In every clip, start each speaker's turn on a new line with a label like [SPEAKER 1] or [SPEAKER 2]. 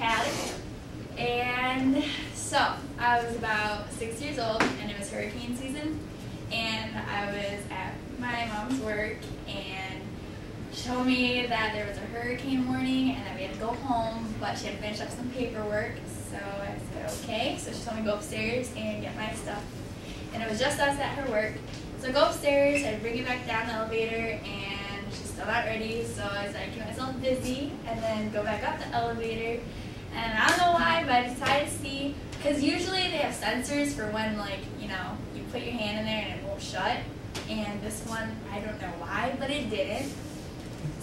[SPEAKER 1] I'm Callie, and so I was about 6 years old, and it was hurricane season, and I was at my mom's work, and she told me that there was a hurricane warning and that we had to go home, but she had to finish up some paperwork, so I said okay. So she told me to go upstairs and get my stuff, and it was just us at her work. So I go upstairs, I bring it back down the elevator, and she's still not ready, so I was like, get myself busy, and then go back up the elevator. And I don't know why, but I decided to see, because usually they have sensors for when, like, you know, you put your hand in there and it won't shut. And this one, I don't know why, but it didn't.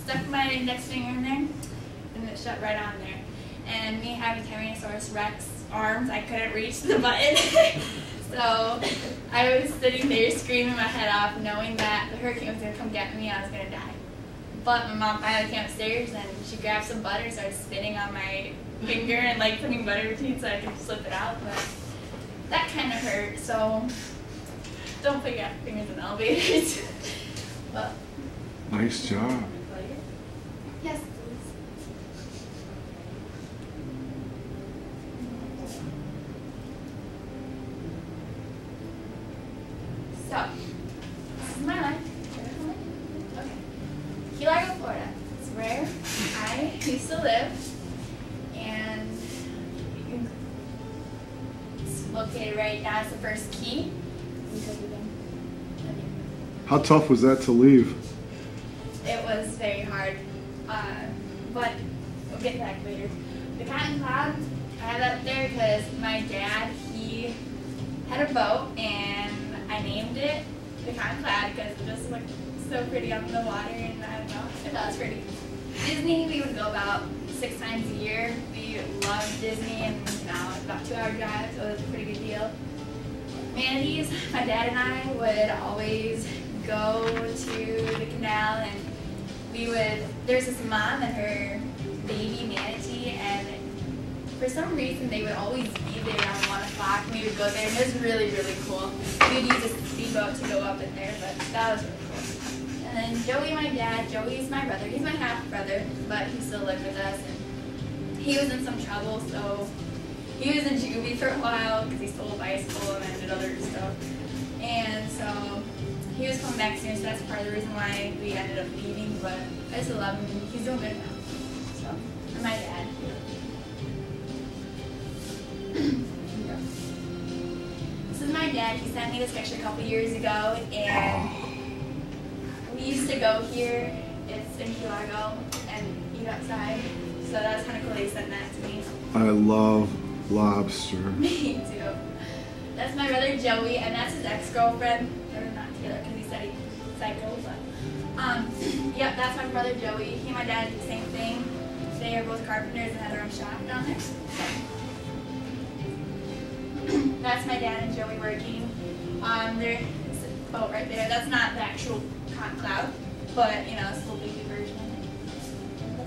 [SPEAKER 1] Stuck my index finger in there, and it shut right on there. And me having Tyrannosaurus Rex arms, I couldn't reach the button. So I was sitting there screaming my head off, knowing that the hurricane was going to come get me and I was going to die. But my mom finally came upstairs, and she grabbed some butter and started spitting on my finger and like putting butter between so I could slip it out. But that kind of hurt, so don't put your fingers in elevators. But
[SPEAKER 2] nice job.
[SPEAKER 1] Yes, please. So, this is my life. Okay. Key Largo, Florida. It's where I used to live. And it's located right now. It's the first key.
[SPEAKER 2] How tough was that to leave?
[SPEAKER 1] It was very hard, but we'll get back later. The Cotton Cloud, I have that up there because my dad, he had a boat, and I named it the Cotton Cloud because it just looked so pretty on the water, and I don't know, I thought it was pretty. Disney, we would go about 6 times a year. We loved Disney, and now it's about a 2-hour drive, so it was a pretty good deal. Manatees, my dad and I would always go to the canal, and there's this mom and her baby manatee, and for some reason they would always be there around 1 o'clock, and we would go there, and it was really, really cool. We would use a speedboat to go up in there, but that was really cool. And then Joey, my dad, Joey's my brother. He's my half-brother, but he still lived with us, and he was in some trouble, so he was in juvie for a while because he stole a bicycle and did other stuff. And so he was coming back soon, so that's part of the reason why we ended up leaving, but I still love him, and he's doing good now. So, and my dad. This is my dad. He sent me this picture a couple years ago, and we used to go here. It's in Key Largo, and eat outside. So that was kind of cool that he sent that to me.
[SPEAKER 2] I love lobster.
[SPEAKER 1] Me too. That's my brother Joey, and that's his ex-girlfriend. They're not together because he said he's psycho, but yep, that's my brother Joey. He and my dad did the same thing. They are both carpenters and have their own shop down there. That's my dad and Joey working. There's a boat right there. That's not the actual Cotton Cloud, but you know, it's a little baby version of it.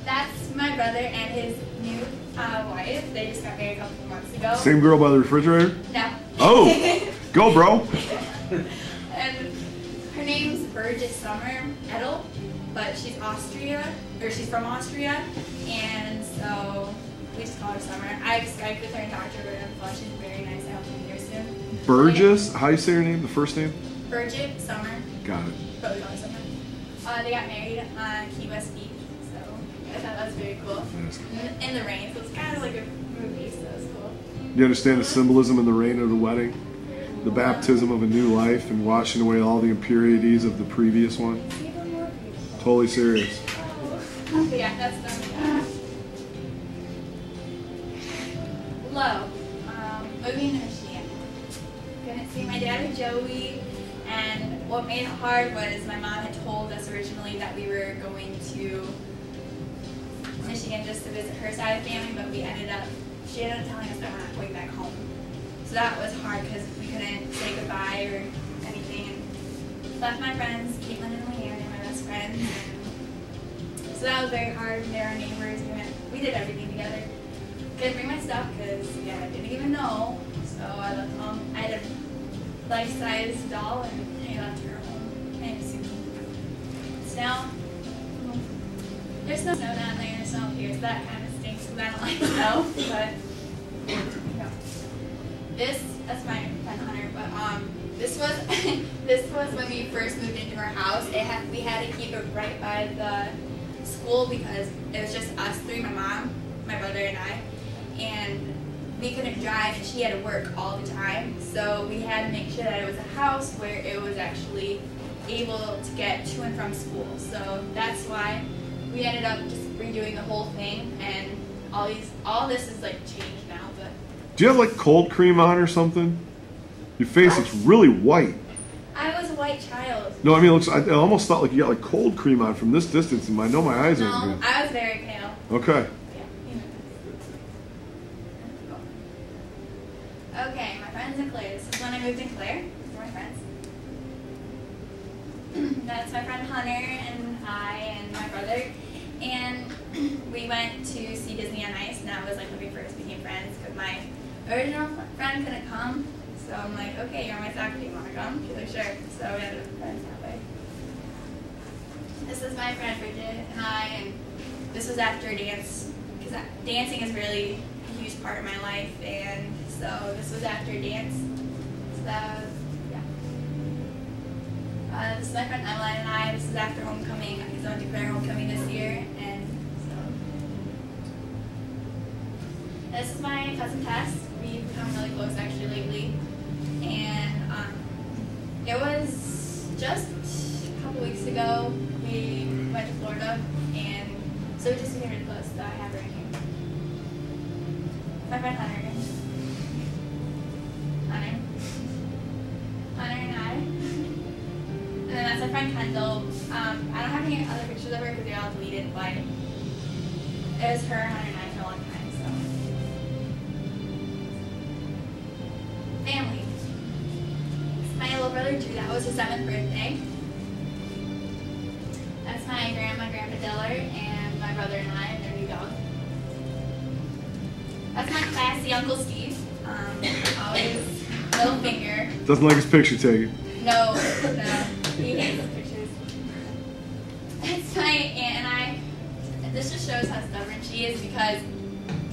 [SPEAKER 1] That's my brother and his new wife. They just got married a couple of months ago.
[SPEAKER 2] Same girl by the refrigerator?
[SPEAKER 1] No.
[SPEAKER 2] Oh! Go, bro!
[SPEAKER 1] And her name's Birgit Summer Edel, but she's from Austria, and so we just call her Summer. I've Skyped with her and talked to her, and she's very nice. I hope to meet her soon.
[SPEAKER 2] Burgess? How do you say her name, the first name?
[SPEAKER 1] Birgit Summer.
[SPEAKER 2] Got it.
[SPEAKER 1] Probably call her Summer. They got married on Key West Beach, so I thought that was very cool. In the rain, so it's kind of like a movie, so it's cool.
[SPEAKER 2] You understand the symbolism in the rain of the wedding? The baptism of a new life and washing away all the impurities of the previous one? Totally serious.
[SPEAKER 1] Oh, yeah, that's done. Hello. Moving to Michigan. Couldn't see my dad and Joey, and what made it hard was my mom had told us originally that we were going to Michigan just to visit her side of the family, but she ended up telling us that we're not going back home. So that was hard because we couldn't say goodbye or anything. And left my friends, Caitlin and Leanne, and my best friends. And so that was very hard. They were our neighbors. We did everything together. Couldn't bring my stuff because I didn't even know. So I left home. I had a life-size doll, and I left her home. And snow. There's no snow down there, snow here, so that kind of stinks. things because I don't like snow, but you know. That's my friend Hunter, but this was this was when we first moved into our house. We had to keep it right by the school because it was just us three, my mom, my brother, and I, and we couldn't drive, and she had to work all the time. So we had to make sure that it was a house where it was actually able to get to and from school. So that's why we ended up just redoing the whole thing, and all this is like changed now. But
[SPEAKER 2] do you have like cold cream on or something? Your face looks really white.
[SPEAKER 1] I was a white child.
[SPEAKER 2] No, I mean, I almost thought like you got like cold cream on from this distance, and I know my eyes aren't
[SPEAKER 1] No,
[SPEAKER 2] good.
[SPEAKER 1] I was very pale.
[SPEAKER 2] Okay.
[SPEAKER 1] Okay, my friends in Claire. This is when I moved in Claire. These are my friends. That's my friend Hunter and I and my brother. And we went to see Disney on Ice, and that was like when we first became friends because my original friend couldn't come. So I'm like, okay, you're on my soccer team, want to come? She's like, sure. So we ended up friends that way. This is my friend Bridget and I, and this was after dance, because dancing is really a huge part of my life, and so this was after dance. So that was, yeah. This is my friend Emma and I. This is after homecoming, because I went to Claire homecoming this year, and so. This is my cousin Tess. We've become really close actually lately. And it was just a couple weeks ago, we went to Florida, and so we just became really close, so I have her in here. My friend Hunter. Hunter and I. And then that's my friend Kendall. I don't have any other pictures of her because they're all deleted, but it was her, Hunter, and I for a long time, so. Family. My little brother Drew, that was his 7th birthday. That's my grandma, Grandpa Diller, and my brother and I, and their new dog. That's my classy Uncle Steve. Always middle finger.
[SPEAKER 2] Doesn't like his picture taken.
[SPEAKER 1] No, he hates his pictures. That's my aunt and I. This just shows how stubborn she is because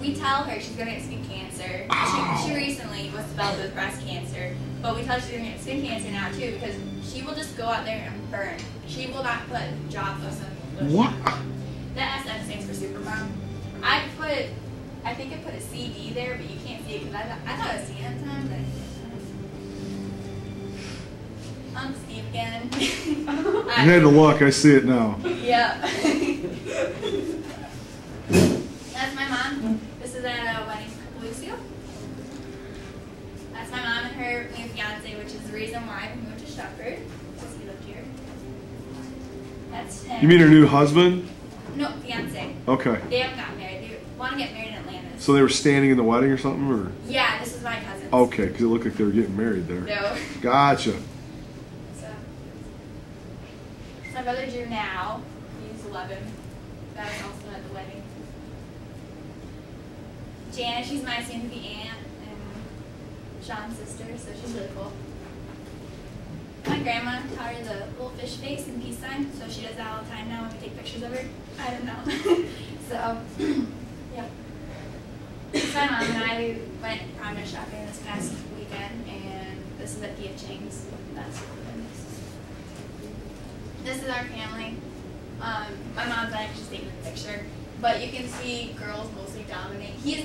[SPEAKER 1] we tell her she's going to get skin cancer. She recently was diagnosed with breast cancer, but we tell her she's going to get skin cancer now too because she will just go out there and burn. She will not put job lotion.
[SPEAKER 2] What?
[SPEAKER 1] That SM stands for Supermom. I think I put a CD there, but you can't see it because I thought I was seeing it at the time. But I'm Steve again.
[SPEAKER 2] You had to look. I see it now.
[SPEAKER 1] Yeah. That's my mom. This is at a wedding a couple weeks ago. That's my mom and her new fiance, which is the reason why we moved to Shepherd, because he lived here. That's him.
[SPEAKER 2] You mean her new husband?
[SPEAKER 1] No, fiance.
[SPEAKER 2] Okay.
[SPEAKER 1] They haven't gotten married. They want to get married in Atlanta.
[SPEAKER 2] So they were standing in the wedding or something, or?
[SPEAKER 1] Yeah, this is my cousin.
[SPEAKER 2] Okay, because it looked like they were getting married there.
[SPEAKER 1] No.
[SPEAKER 2] Gotcha.
[SPEAKER 1] So my brother Drew now. He's 11. That was also at the wedding. Janet, she's my soon-to-be aunt and Sean's sister, so she's really cool. My grandma taught her the little fish face and peace sign, so she does that all the time now when we take pictures of her. I don't know. So, yeah. My mom and I, we went prom shopping this past weekend, and this is at P.F. Chang's. That's this is our family. My mom's not just taking a picture, but you can see girls mostly dominate. He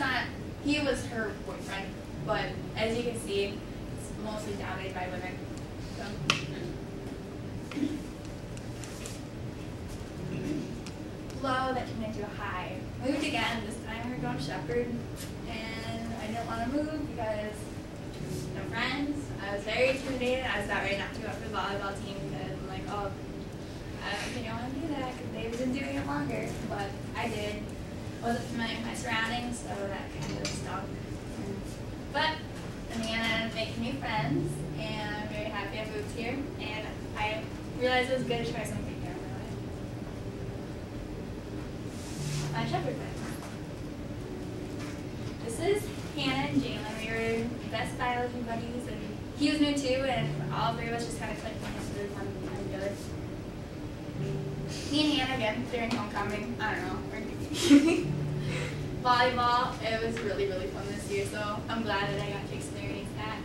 [SPEAKER 1] was her boyfriend, but as you can see, it's mostly dominated by women. So. Low that turned into a high. Moved again. This time we were going to Shepherd, and I didn't want to move because no friends. I was very intimidated. I was about ready not to go up for the volleyball team because I'm like, oh, I don't think I want to do that because they've been doing it longer. But I did. Wasn't familiar with my surroundings, so that kind of stunk. But in the end, I ended up making new friends, and I'm very happy I moved here. And I realized it was good to try something new in my life. My Shepherd friends. This is Hannah and Jalen. We were best biology buddies, and he was new too, and all three of us just kind of clicked and it was really fun to be together. Me and Hannah again during homecoming. I don't know. volleyball, it was really, really fun this year, so I'm glad that I got to experience that.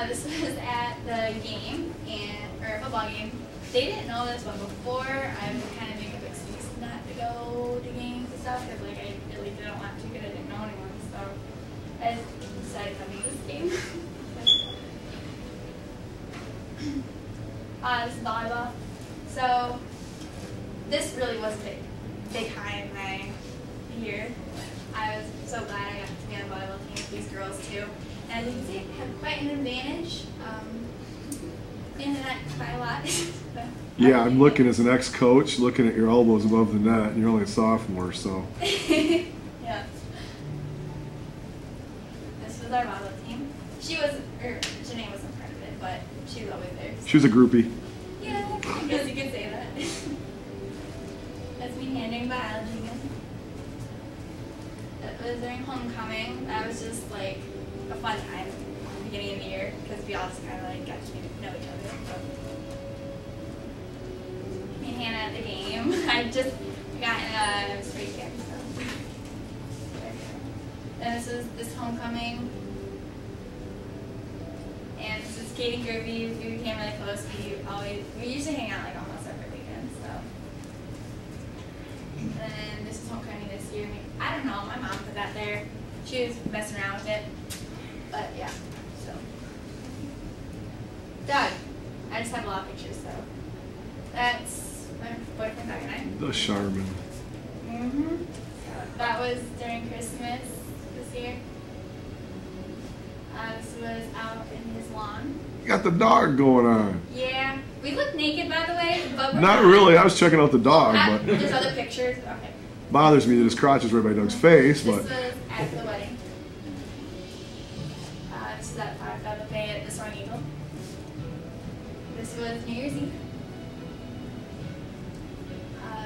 [SPEAKER 1] This was at the game, or a football game. They didn't know this one before. I was kind of making up excuses not to go to games and stuff, because like, I really didn't want to, because I didn't know anyone, so I just decided to come to this game. This is volleyball. So this really was a big high in my year. I was so glad I got to be on the volleyball team with these girls too. And as you can see, I have quite an advantage. In the net by a lot.
[SPEAKER 2] Yeah, I'm looking as an ex-coach, looking at your elbows above the net, and you're only a sophomore, so.
[SPEAKER 1] Yeah. This was our volleyball team. Janae wasn't part of it, but she was always there. So.
[SPEAKER 2] She was a groupie.
[SPEAKER 1] Yeah, I guess you could say that. That's me handing biology again. That was during homecoming. That was just like a fun time at the beginning of the year because we all just kind of like got to know each other. So. Me and Hannah at the game. I just got in a straight kick. So. Then this was this homecoming. And this is Katie Gerby. We became really close. We usually hang out like almost every weekend. So. And then this is homecoming this year. I don't know. My mom put that there. She was messing around with it. But yeah. So. Doug. I just have a lot of pictures. So. That's my boyfriend Doug and I.
[SPEAKER 2] The Charmin.
[SPEAKER 1] So that was during Christmas this year. This was out in his lawn.
[SPEAKER 2] You got the dog going on.
[SPEAKER 1] Yeah. We look naked, by the way, but we're
[SPEAKER 2] Not really. I was checking out the dog, but
[SPEAKER 1] there's other pictures. Okay.
[SPEAKER 2] bothers me that his crotch is right by Doug's face,
[SPEAKER 1] This
[SPEAKER 2] but.
[SPEAKER 1] was at the wedding. This is at 5 buffet at the Soaring Eagle. This was New Year's Eve.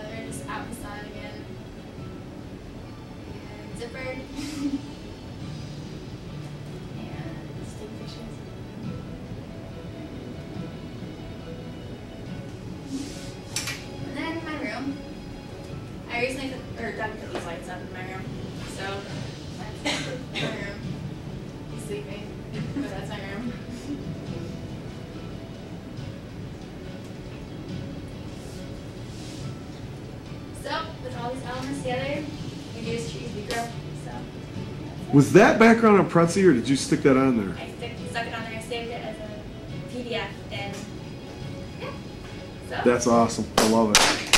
[SPEAKER 1] They're just out in the sun again. And zippered. I recently Doug put these lights up in my room, so that's my room. He's sleeping, but that's my room. So, with all these elements together, we do trees we grow. So.
[SPEAKER 2] Was that background on Prezi, or did you stick that on there?
[SPEAKER 1] I stuck it on there. I saved it as a PDF, and yeah. So.
[SPEAKER 2] That's awesome. I love it.